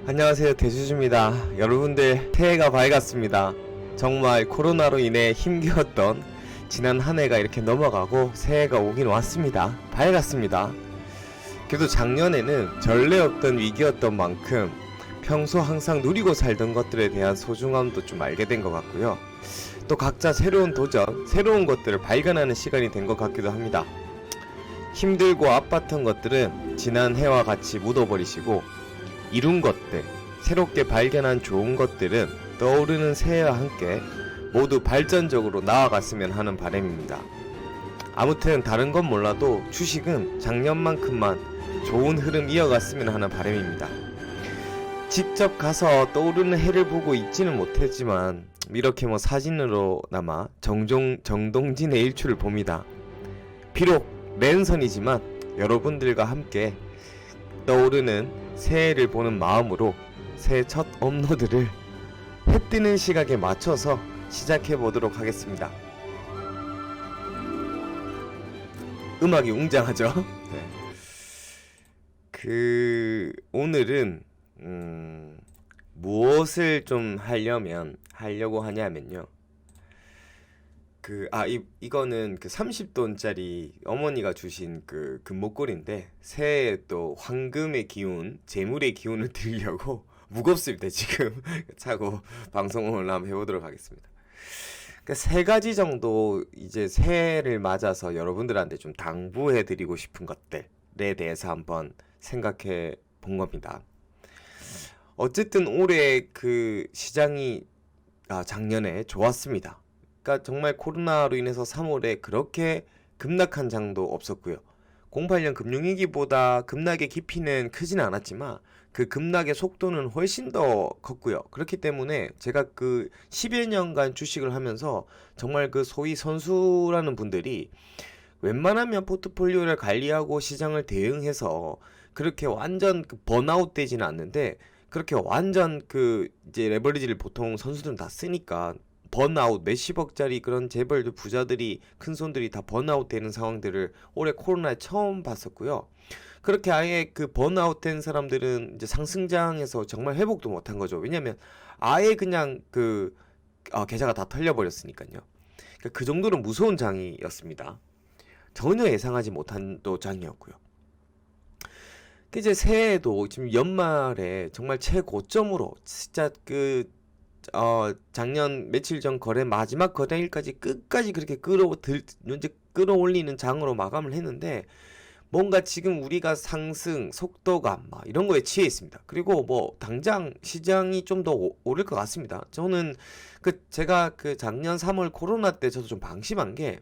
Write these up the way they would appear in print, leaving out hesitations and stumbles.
안녕하세요, 대주주입니다. 여러분들 새해가 밝았습니다. 정말 코로나로 인해 힘겨웠던 지난 한 해가 이렇게 넘어가고 새해가 오긴 왔습니다. 밝았습니다. 그래도 작년에는 전례 없던 위기였던 만큼 평소 항상 누리고 살던 것들에 대한 소중함도 좀 알게 된 것 같고요. 또 각자 새로운 도전, 새로운 것들을 발견하는 시간이 된 것 같기도 합니다. 힘들고 아팠던 것들은 지난 해와 같이 묻어버리시고 이룬 것들, 새롭게 발견한 좋은 것들은 떠오르는 새해와 함께 모두 발전적으로 나아갔으면 하는 바람입니다. 아무튼 다른 건 몰라도 주식은 작년만큼만 좋은 흐름 이어갔으면 하는 바람입니다. 직접 가서 떠오르는 해를 보고 있지는 못했지만 이렇게 사진으로나마 정동진의 일출을 봅니다. 비록 랜선이지만 여러분들과 함께 떠오르는 새해를 보는 마음으로 새해 첫 업로드를 해 뜨는 시각에 맞춰서 시작해 보도록 하겠습니다. 음악이 웅장하죠? 네. 오늘은 무엇을 좀 하려고 하냐면요. 이거는 30돈짜리 어머니가 주신 금목걸이인데 새해 또 황금의 기운, 재물의 기운을 드리려고 무겁습니다, 지금. 차고 방송을 한번 해보도록 하겠습니다. 세 가지 정도 이제 새해를 맞아서 여러분들한테 좀 당부해 드리고 싶은 것들에 대해서 한번 생각해 본 겁니다. 어쨌든 올해 시장이 작년에 좋았습니다. 그러니까 정말 코로나로 인해서 3월에 그렇게 급락한 장도 없었고요. 08년 금융위기보다 급락의 깊이는 크진 않았지만 그 급락의 속도는 훨씬 더 컸고요. 그렇기 때문에 제가 10여 년간 주식을 하면서 정말 소위 선수라는 분들이 웬만하면 포트폴리오를 관리하고 시장을 대응해서 그렇게 완전 번아웃 되지는 않는데, 그렇게 완전 이제 레버리지를 보통 선수들은 다 쓰니까 번아웃, 몇십억짜리 그런 재벌들, 부자들이, 큰손들이 다 번아웃 되는 상황들을 올해 코로나에 처음 봤었고요. 그렇게 아예 번아웃 된 사람들은 이제 상승장에서 정말 회복도 못한 거죠. 왜냐면 아예 그냥 계좌가 다 털려버렸으니까요. 그 정도로 무서운 장이었습니다. 전혀 예상하지 못한 또 장이었고요. 이제 새해에도 지금 연말에 정말 최고점으로 진짜 작년 며칠 전 마지막 거래일까지 끝까지 그렇게 끌어올리는 장으로 마감을 했는데, 뭔가 지금 우리가 상승 속도감 이런 거에 취해 있습니다. 그리고 당장 시장이 좀 더 오를 것 같습니다. 저는 제가 작년 3월 코로나 때 저도 좀 방심한 게,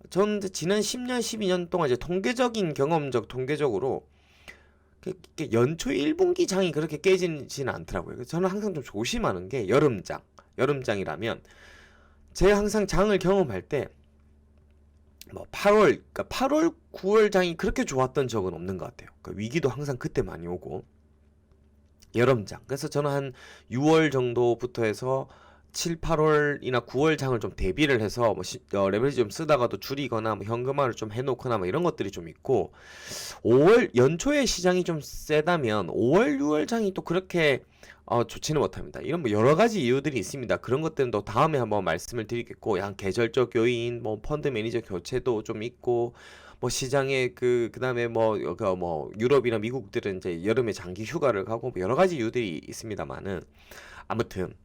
전 지난 10년 12년 동안 이제 통계적으로 연초 1분기 장이 그렇게 깨지지는 않더라고요. 저는 항상 좀 조심하는 게 여름장이라면 제가 항상 장을 경험할 때 8월, 9월 장이 그렇게 좋았던 적은 없는 것 같아요. 위기도 항상 그때 많이 오고, 여름장. 그래서 저는 한 6월 정도부터 해서 7, 8월이나 9월 장을 좀 대비를 해서 레버리지 좀 쓰다가도 줄이거나 현금화를 좀 해놓거나 이런 것들이 좀 있고, 5월 연초에 시장이 좀 세다면 5월, 6월 장이 또 그렇게 좋지는 못합니다. 이런 여러 가지 이유들이 있습니다. 그런 것들은 또 다음에 한번 말씀을 드리겠고, 계절적 요인, 펀드 매니저 교체도 좀 있고, 시장에 그다음에 유럽이나 미국들은 이제 여름에 장기 휴가를 가고 여러 가지 이유들이 있습니다만은, 아무튼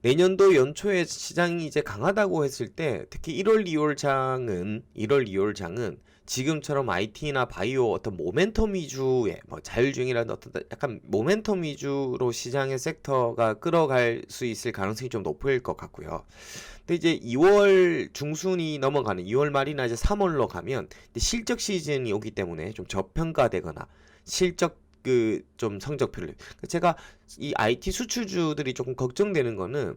내년도 연초에 시장이 이제 강하다고 했을 때, 특히 1월, 2월 장은 지금처럼 IT나 바이오 어떤 모멘텀 위주의 자율주행이라는 어떤 약간 모멘텀 위주로 시장의 섹터가 끌어갈 수 있을 가능성이 좀 높을 것 같고요. 근데 이제 2월 중순이 넘어가는 2월 말이나 이제 3월로 가면 실적 시즌이 오기 때문에 좀 저평가되거나 실적 좀 성적표를, 제가 이 IT 수출주들이 조금 걱정되는 거는,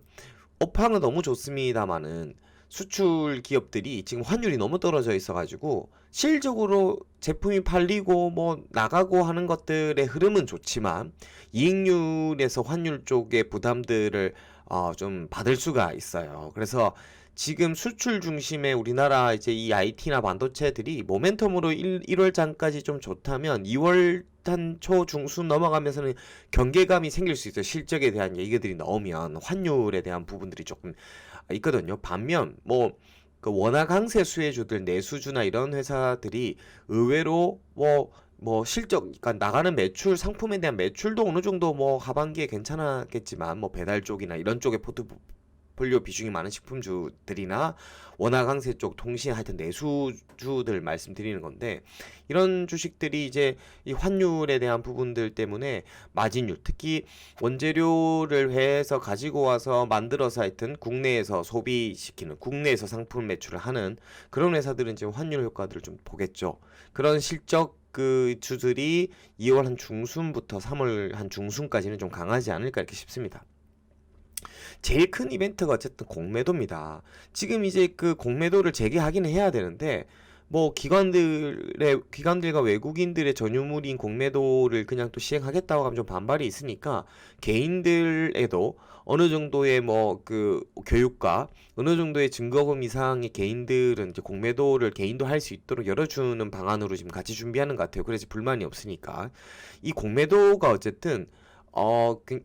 업황은 너무 좋습니다만은 수출 기업들이 지금 환율이 너무 떨어져 있어가지고 실적으로 제품이 팔리고 나가고 하는 것들의 흐름은 좋지만 이익률에서 환율 쪽의 부담들을 좀 받을 수가 있어요. 그래서 지금 수출 중심의 우리나라 이제 이 IT나 반도체들이 모멘텀으로 1월 장까지 좀 좋다면 2월 한 초 중순 넘어가면서는 경계감이 생길 수 있어요. 실적에 대한 얘기들이 나오면 환율에 대한 부분들이 조금 있거든요. 반면 뭐 그 원화 강세 수혜주들 내수주나 이런 회사들이 의외로 뭐 실적, 그러니까 나가는 매출, 상품에 대한 매출도 어느 정도 뭐 하반기에 괜찮았겠지만 뭐 배달 쪽이나 이런 쪽에 포트폴리오 비중이 많은 식품주들이나 원화 강세 쪽 통신 하여튼 내수주들 말씀드리는 건데, 이런 주식들이 이제 이 환율에 대한 부분들 때문에 마진율, 특히 원재료를 해서 가지고 와서 만들어서 하여튼 국내에서 소비시키는, 국내에서 상품 매출을 하는 그런 회사들은 지금 환율 효과들을 좀 보겠죠. 그런 실적 그 주들이 2월 한 중순부터 3월 한 중순까지는 좀 강하지 않을까 이렇게 싶습니다. 제일 큰 이벤트가 어쨌든 공매도입니다. 지금 이제 그 공매도를 재개하기는 해야 되는데, 뭐 기관들과 외국인들의 전유물인 공매도를 그냥 또 시행하겠다고 하면 좀 반발이 있으니까, 개인들에도 어느 정도의 뭐 그 교육과 어느 정도의 증거금 이상의 개인들은 이제 공매도를 개인도 할 수 있도록 열어주는 방안으로 지금 같이 준비하는 것 같아요. 그래서 불만이 없으니까. 이 공매도가 어쨌든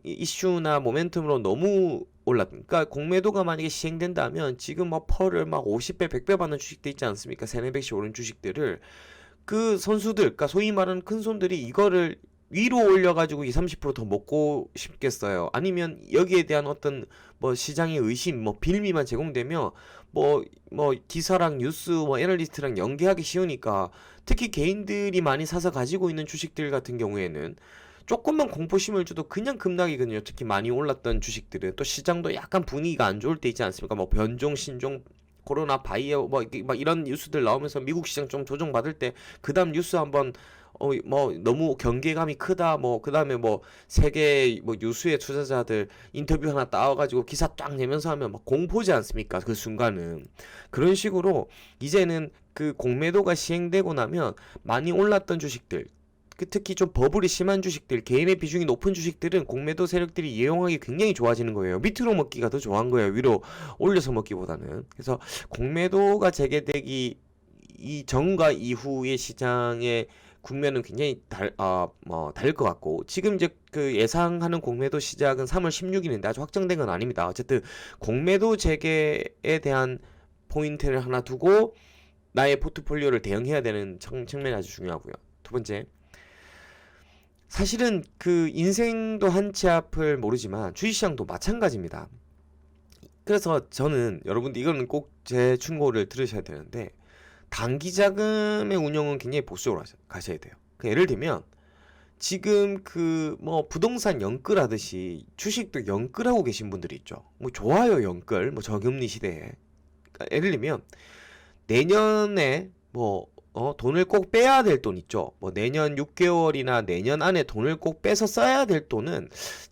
이슈나 모멘텀으로 너무 그러니까 공매도가 만약에 시행된다면 지금 뭐 펄을 막 50배, 100배 받는 주식들 있지 않습니까? 3, 400씩 오른 주식들을 그 선수들, 그러니까 소위 말하는 큰 손들이 이거를 위로 올려가지고 20, 30%더 먹고 싶겠어요. 아니면 여기에 대한 어떤 뭐 시장의 의심, 뭐 빌미만 제공되면 뭐 기사랑 뉴스, 뭐 애널리스트랑 연계하기 쉬우니까, 특히 개인들이 많이 사서 가지고 있는 주식들 같은 경우에는 조금만 공포심을 줘도 그냥 급락이거든요. 특히 많이 올랐던 주식들은. 또 시장도 약간 분위기가 안 좋을 때 있지 않습니까? 뭐 변종, 신종, 코로나, 바이오 막 이런 뉴스들 나오면서 미국 시장 좀 조정받을 때 그 다음 뉴스 한번 뭐 너무 경계감이 크다, 뭐 그다음에 뭐 세계 뭐 유수의 투자자들 인터뷰 하나 따와가지고 기사 쫙 내면서 하면 막 공포지 않습니까? 그 순간은. 그런 식으로 이제는 그 공매도가 시행되고 나면 많이 올랐던 주식들, 특히 좀 버블이 심한 주식들, 개인의 비중이 높은 주식들은 공매도 세력들이 이용하기 굉장히 좋아지는 거예요. 밑으로 먹기가 더 좋은 거예요. 위로 올려서 먹기보다는. 그래서 공매도가 재개되기 이전과 이후의 시장의 국면은 굉장히 다를 것 같고, 지금 이제 그 예상하는 공매도 시작은 3월 16일인데 아주 확정된 건 아닙니다. 어쨌든 공매도 재개에 대한 포인트를 하나 두고 나의 포트폴리오를 대응해야 되는 측면이 아주 중요하고요. 두 번째, 사실은 그 인생도 한 치 앞을 모르지만 주식시장도 마찬가지입니다. 그래서 저는 여러분들 이거는 꼭 제 충고를 들으셔야 되는데, 단기 자금의 운영은 굉장히 보수적으로 가셔야 돼요. 예를 들면 지금 그 뭐 부동산 연끌하듯이 주식도 연끌하고 계신 분들이 있죠. 뭐 좋아요, 연끌, 뭐 저금리 시대에. 그러니까 예를 들면 내년에 뭐 돈을 꼭 빼야 될 돈 있죠. 뭐 내년 6개월이나 내년 안에 돈을 꼭 빼서 써야 될 돈은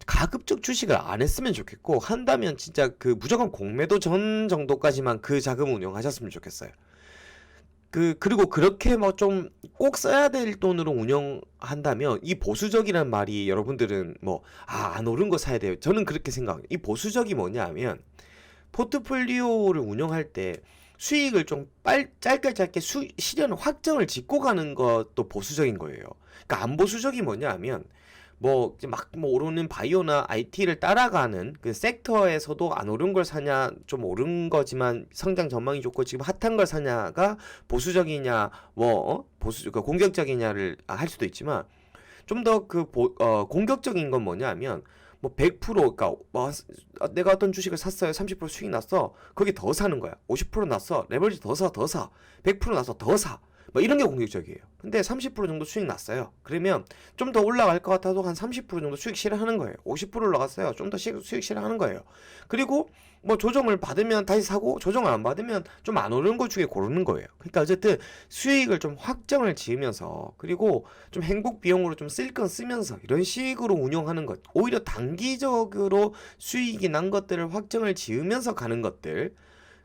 가급적 주식을 안 했으면 좋겠고, 한다면 진짜 그 무조건 공매도 전 정도까지만 그 자금 운용하셨으면 좋겠어요. 그리고 그렇게 뭐 좀 꼭 써야 될 돈으로 운영한다면, 이 보수적이란 말이 여러분들은 뭐 안 오른 거 사야 돼요. 저는 그렇게 생각해요. 이 보수적이 뭐냐면, 포트폴리오를 운영할 때 수익을 좀 짧게 실현 확정을 짓고 가는 것도 보수적인 거예요. 그러니까 안 보수적이 뭐냐면, 뭐 오르는 바이오나 IT를 따라가는 그 섹터에서도 안 오른 걸 사냐, 좀 오른 거지만 성장 전망이 좋고 지금 핫한 걸 사냐가 보수적이냐, 공격적이냐를 할 수도 있지만, 좀 더 공격적인 건 뭐냐면, 뭐 100%, 그러니까 내가 어떤 주식을 샀어요. 30% 수익 났어. 거기 더 사는 거야. 50% 났어. 레버리지 더 사. 100% 났어. 더 사. 뭐 이런 게 공격적이에요. 근데 30% 정도 수익 났어요. 그러면 좀 더 올라갈 것 같아도 한 30% 정도 수익 실현하는 거예요. 50% 올라갔어요. 좀 더 수익 실현하는 거예요. 그리고 뭐 조정을 받으면 다시 사고, 조정을 안 받으면 좀 안 오르는 것 중에 고르는 거예요. 그러니까 어쨌든 수익을 좀 확정을 지으면서, 그리고 좀 행복 비용으로 좀 쓸 건 쓰면서 이런 식으로 운용하는 것, 오히려 단기적으로 수익이 난 것들을 확정을 지으면서 가는 것들,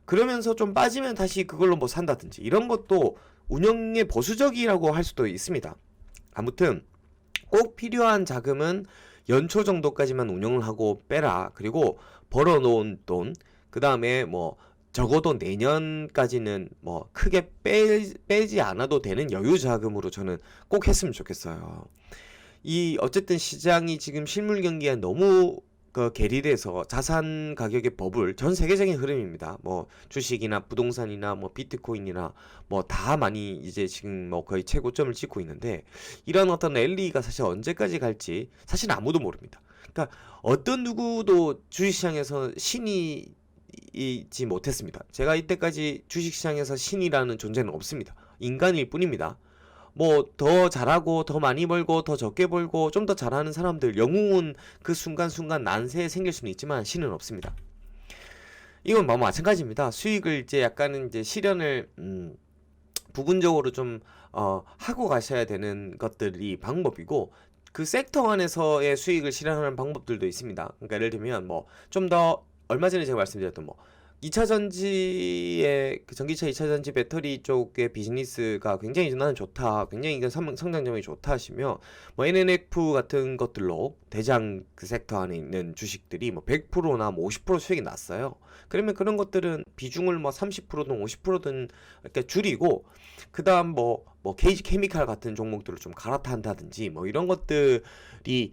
그러면서 좀 빠지면 다시 그걸로 뭐 산다든지, 이런 것도 운영의 보수적이라고 할 수도 있습니다. 아무튼 꼭 필요한 자금은 연초 정도까지만 운영을 하고 빼라. 그리고 벌어놓은 돈, 그 다음에 뭐 적어도 내년까지는 뭐 크게 빼지 않아도 되는 여유 자금으로 저는 꼭 했으면 좋겠어요. 이 어쨌든 시장이 지금 실물 경기에 너무 괴리돼서 자산 가격의 버블, 전 세계적인 흐름입니다. 뭐 주식이나 부동산이나 뭐 비트코인이나 뭐 다 많이 이제 지금 뭐 거의 최고점을 찍고 있는데, 이런 어떤 랠리가 사실 언제까지 갈지 사실 아무도 모릅니다. 그러니까 어떤 누구도 주식시장에서 신이 이지 못했습니다. 제가 이때까지 주식시장에서 신이라는 존재는 없습니다. 인간일 뿐입니다. 뭐 더 잘하고 더 많이 벌고 더 적게 벌고 좀 더 잘하는 사람들, 영웅은 그 순간순간 난세에 생길 수는 있지만 신은 없습니다. 이건 뭐 마찬가지입니다. 수익을 이제 약간은 이제 실현을 부분적으로 좀 하고 가셔야 되는 것들이 방법이고, 그 섹터 안에서의 수익을 실현하는 방법들도 있습니다. 그러니까 예를 들면 뭐 좀 더 얼마 전에 제가 말씀드렸던 뭐 2차 전지의 그 전기차 2차 전지 배터리 쪽의 비즈니스가 굉장히 나는 좋다, 굉장히 이건 성장점이 좋다 하시면 뭐 NNF 같은 것들로 대장 그 섹터 안에 있는 주식들이 뭐 100%나 뭐 50% 수익이 났어요. 그러면 그런 것들은 비중을 뭐 30%든 50%든 이렇게 줄이고, 그다음 뭐 KG 케미칼 같은 종목들을 좀 갈아탄다든지 뭐 이런 것들이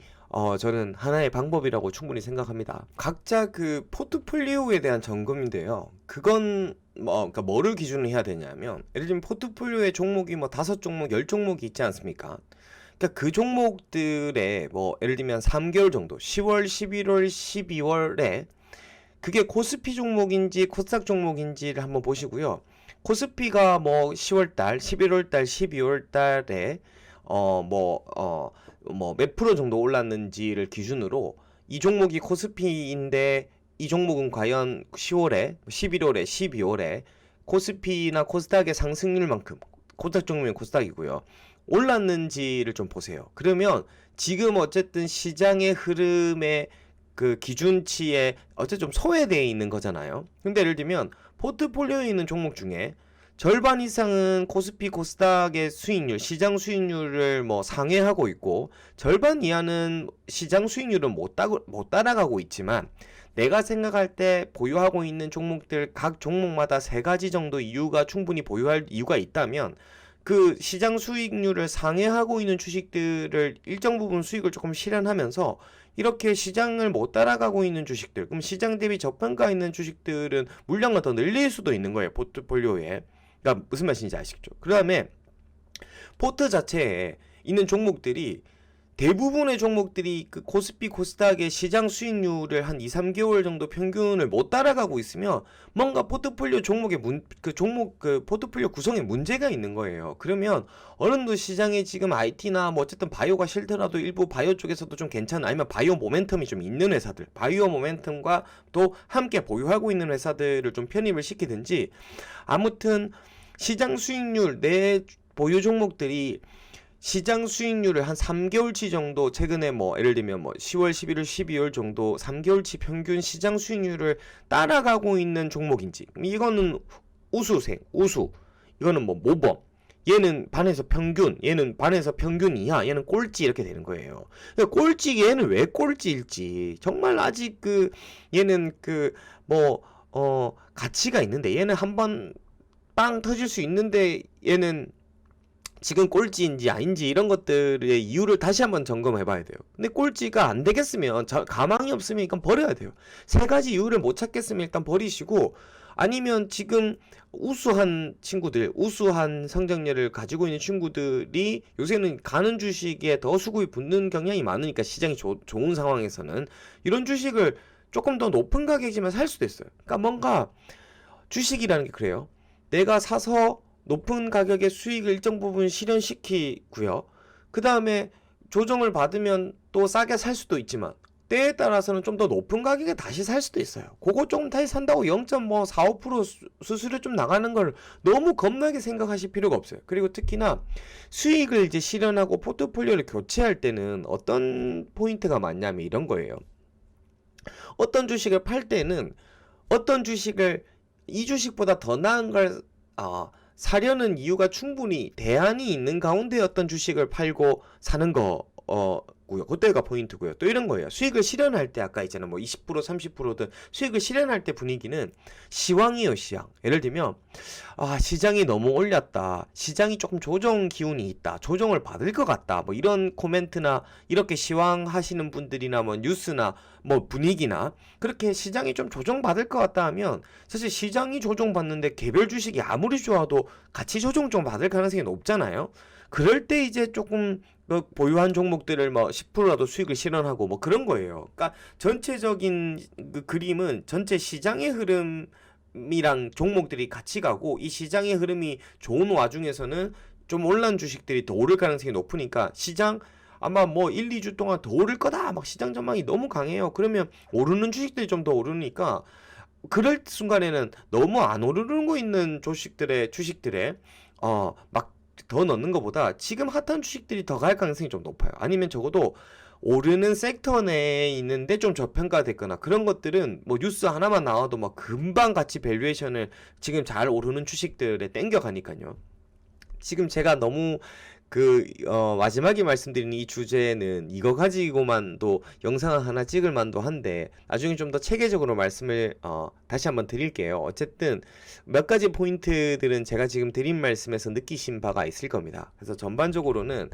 저는 하나의 방법이라고 충분히 생각합니다. 각자 그 포트폴리오에 대한 점검인데요. 그건 그러니까 뭐를 기준으로 해야 되냐면, 예를 들면 포트폴리오의 종목이 뭐 5종목, 10종목이 있지 않습니까? 그러니까 그 종목들의 뭐 예를 들면 3개월 정도, 10월, 11월, 12월에 그게 코스피 종목인지 코스닥 종목인지를 한번 보시고요. 코스피가 뭐 10월달, 11월달, 12월달에 뭐 몇 프로 정도 올랐는지를 기준으로 이 종목이 코스피인데 이 종목은 과연 10월에, 11월에, 12월에 코스피나 코스닥의 상승률만큼, 코스닥 종목은 코스닥이고요, 올랐는지를 좀 보세요. 그러면 지금 어쨌든 시장의 흐름의 그 기준치에 어쨌든 좀 소외되어 있는 거잖아요. 근데 예를 들면 포트폴리오에 있는 종목 중에 절반 이상은 코스피 코스닥의 수익률, 시장 수익률을 뭐 상회하고 있고, 절반 이하는 시장 수익률을 못 따라가고 있지만, 내가 생각할 때 보유하고 있는 종목들 각 종목마다 3가지 정도 이유가 충분히 보유할 이유가 있다면, 그 시장 수익률을 상회하고 있는 주식들을 일정 부분 수익을 조금 실현하면서 이렇게 시장을 못 따라가고 있는 주식들, 그럼 시장 대비 저평가 있는 주식들은 물량을 더 늘릴 수도 있는 거예요, 포트폴리오에. 그러니까 무슨 말인지 아시겠죠? 그 다음에 포트 자체에 있는 종목들이, 대부분의 종목들이 그 코스피 코스닥의 시장 수익률을 한 2, 3개월 정도 평균을 못 따라가고 있으면 뭔가 포트폴리오 종목의 포트폴리오 구성에 문제가 있는 거예요. 그러면 어느 정도 시장에 지금 IT나 뭐 어쨌든 바이오가 싫더라도 일부 바이오 쪽에서도 좀 괜찮은, 아니면 바이오 모멘텀이 좀 있는 회사들, 바이오 모멘텀과 또 함께 보유하고 있는 회사들을 좀 편입을 시키든지, 아무튼 시장 수익률, 내 보유 종목들이 시장 수익률을 한 3개월치 정도, 최근에 뭐 예를 들면 뭐 10월, 11월, 12월 정도 3개월치 평균 시장 수익률을 따라가고 있는 종목인지, 이거는 우수, 이거는 뭐 모범, 얘는 반에서 평균, 얘는 반에서 평균 이하, 얘는 꼴찌, 이렇게 되는 거예요. 그러니까 꼴찌, 얘는 왜 꼴찌일지 정말 아직 얘는 가치가 있는데, 얘는 한번 빵 터질 수 있는데 얘는 지금 꼴찌인지 아닌지, 이런 것들의 이유를 다시 한번 점검해 봐야 돼요. 근데 꼴찌가 안 되겠으면, 가망이 없으면 이건 버려야 돼요. 3가지 이유를 못 찾겠으면 일단 버리시고, 아니면 지금 우수한 친구들, 우수한 성장률을 가지고 있는 친구들이 요새는 가는 주식에 더 수급이 붙는 경향이 많으니까, 시장이 좋은 상황에서는 이런 주식을 조금 더 높은 가격이지만 살 수도 있어요. 그러니까 뭔가 주식이라는 게 그래요. 내가 사서 높은 가격의 수익을 일정 부분 실현시키고요. 그 다음에 조정을 받으면 또 싸게 살 수도 있지만, 때에 따라서는 좀 더 높은 가격에 다시 살 수도 있어요. 그거 조금 다시 산다고 0.45% 수수료 좀 나가는 걸 너무 겁나게 생각하실 필요가 없어요. 그리고 특히나 수익을 이제 실현하고 포트폴리오를 교체할 때는 어떤 포인트가 많냐면 이런 거예요. 어떤 주식을 팔 때는 어떤 주식을 이 주식보다 더 나은 걸 사려는 이유가 충분히 대안이 있는 가운데 어떤 주식을 팔고 사는 거고, 있고요. 그때가 포인트고요. 또 이런 거예요. 수익을 실현할 때 아까 있잖아. 뭐 20% 30%든 수익을 실현할 때 분위기는 시황이에요, 시황. 예를 들면 시장이 너무 올렸다. 시장이 조금 조정 기운이 있다. 조정을 받을 것 같다. 뭐 이런 코멘트나 이렇게 시황하시는 분들이나 뭐 뉴스나 뭐 분위기나 그렇게 시장이 좀 조정받을 것 같다 하면 사실 시장이 조정받는데 개별 주식이 아무리 좋아도 같이 조정 좀 받을 가능성이 높잖아요. 그럴 때 이제 조금 보유한 종목들을 뭐 10%라도 수익을 실현하고 뭐 그런 거예요. 그러니까 전체적인 그 그림은 전체 시장의 흐름이랑 종목들이 같이 가고 이 시장의 흐름이 좋은 와중에서는 좀 올란 주식들이 더 오를 가능성이 높으니까 시장 아마 뭐 1, 2주 동안 더 오를 거다. 막 시장 전망이 너무 강해요. 그러면 오르는 주식들이 좀 더 오르니까 그럴 순간에는 너무 안 오르는 거 있는 주식들에 막 더 넣는 것보다 지금 핫한 주식들이 더 갈 가능성이 좀 높아요. 아니면 적어도 오르는 섹터 내에 있는데 좀 저평가됐거나 그런 것들은 뭐 뉴스 하나만 나와도 막 금방 같이 밸류에이션을 지금 잘 오르는 주식들에 땡겨가니까요. 지금 제가 너무 마지막에 말씀드린 이 주제는 이거 가지고만도 영상을 하나 찍을 만도 한데 나중에 좀 더 체계적으로 말씀을 다시 한번 드릴게요. 어쨌든 몇 가지 포인트들은 제가 지금 드린 말씀에서 느끼신 바가 있을 겁니다. 그래서 전반적으로는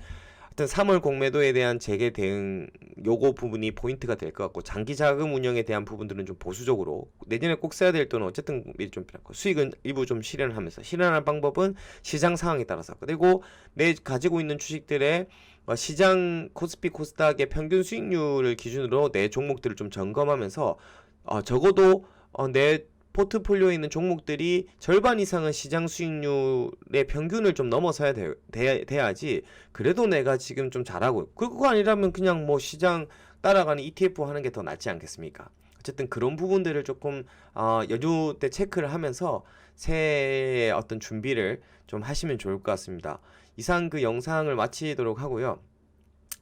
어떤 3월 공매도에 대한 재개 대응 요거 부분이 포인트가 될 것 같고 장기 자금 운영에 대한 부분들은 좀 보수적으로 내년에 꼭 써야 될 돈은 어쨌든 미리 좀 필요하고 수익은 일부 좀 실현하면서 실현할 방법은 시장 상황에 따라서 그리고 내 가지고 있는 주식들의 시장 코스피 코스닥의 평균 수익률을 기준으로 내 종목들을 좀 점검하면서 적어도 내 포트폴리오에 있는 종목들이 절반 이상은 시장 수익률의 평균을 좀 넘어서야 돼야지 그래도 내가 지금 좀 잘하고 그거 아니라면 그냥 뭐 시장 따라가는 ETF 하는 게 더 낫지 않겠습니까? 어쨌든 그런 부분들을 조금 연휴 때 체크를 하면서 새해의 어떤 준비를 좀 하시면 좋을 것 같습니다. 이상 그 영상을 마치도록 하고요.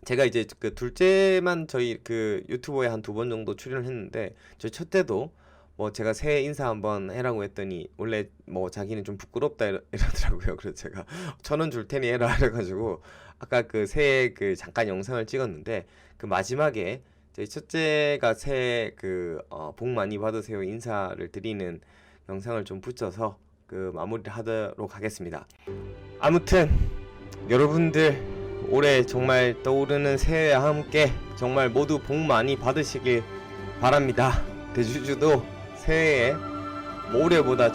제가 이제 그 둘째만 저희 그 유튜브에 한 2번 정도 출연을 했는데 저희 첫째도 뭐 제가 새해 인사 한번 해라고 했더니 원래 뭐 자기는 좀 부끄럽다 이러더라고요. 그래서 제가 1,000원 줄 테니 해라 이래가지고 아까 그 새해 그 잠깐 영상을 찍었는데 그 마지막에 저희 첫째가 새해 복 많이 받으세요 인사를 드리는 영상을 좀 붙여서 그 마무리를 하도록 하겠습니다. 아무튼 여러분들 올해 정말 떠오르는 새해와 함께 정말 모두 복 많이 받으시길 바랍니다. 대주주도 새해에 올해보다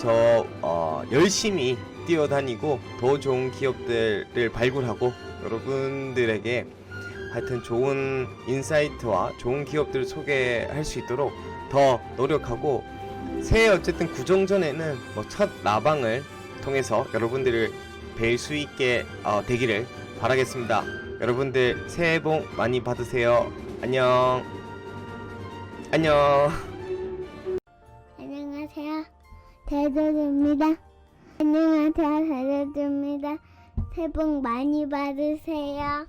열심히 뛰어다니고 더 좋은 기업들을 발굴하고 여러분들에게 하여튼 좋은 인사이트와 좋은 기업들을 소개할 수 있도록 더 노력하고 새해 어쨌든 구정 전에는 뭐 첫 라방을 통해서 여러분들을 뵐 수 있게 되기를 바라겠습니다. 여러분들 새해 복 많이 받으세요. 안녕. 안녕하세요. 대도입니다. 안녕하세요. 대도입니다. 새해 복 많이 받으세요.